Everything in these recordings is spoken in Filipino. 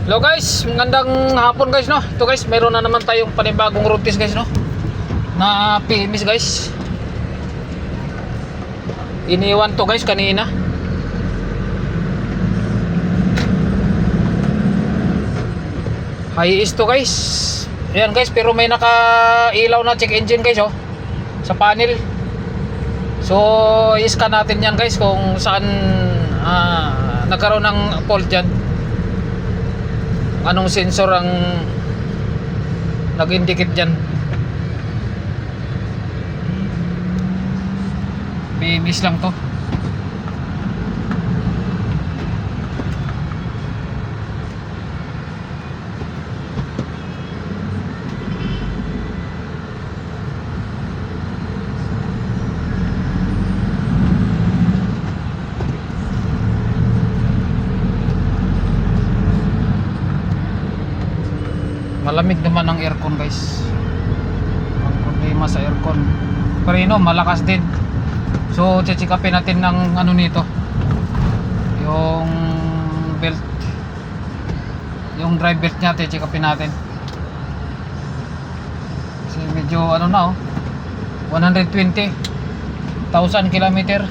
Hello guys, magandang hapon guys no. Ito guys, meron na naman tayong panibagong routes guys no. Na PMS guys. Iniwan to guys kanina. High is to guys. Ayan guys, pero may naka-ilaw na check engine guys oh. Sa panel. So, i-scan natin yan guys kung saan nagkaroon ng fault dyan. Anong sensor ang nag-indicate dyan. BMS lang to. Malamig naman ang aircon guys. Ang problema sa aircon, pero malakas din. So check-upin natin ng ano nito, yung belt, yung drive belt nya, check-upin natin. Kasi medyo ano na oh, 120,000 kilometer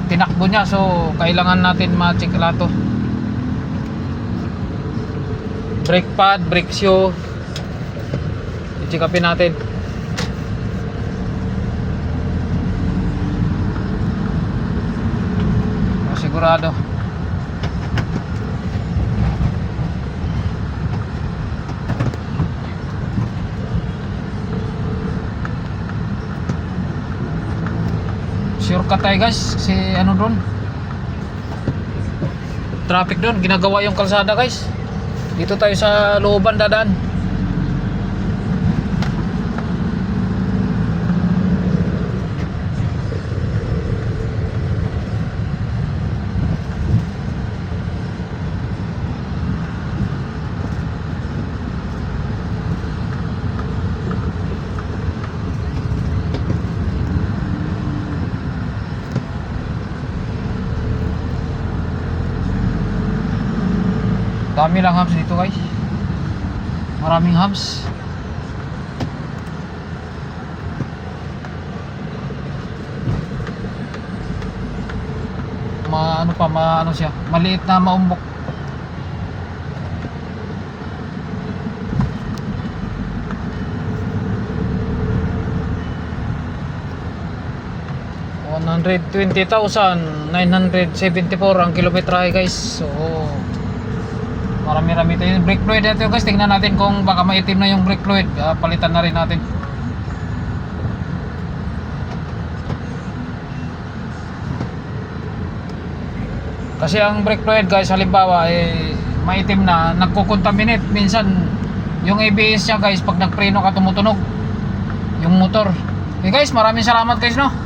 tinakbo nya. So kailangan natin ma-check lahat to. Brake pad, brake shoe, i-check-upin natin. Sigurado. Shortcut tayo guys, kasi ano doon, traffic doon, ginagawa yung kalsada guys. Dito tayo sa looban dadaan. Dami lang hubs dito guys. Maraming hubs. Ano siya, maliit na maumbok. $120,974 ang kilometrahe guys. So marami-rami tayo. Yung brake fluid natin guys, tingnan natin kung baka maitim na yung brake fluid. Palitan na rin natin. Kasi ang brake fluid guys, halimbawa maitim na, nagko-contaminate minsan yung ABS nya guys. Pag nagpreno ka, tumutunog yung motor. Okay guys, maraming salamat guys no.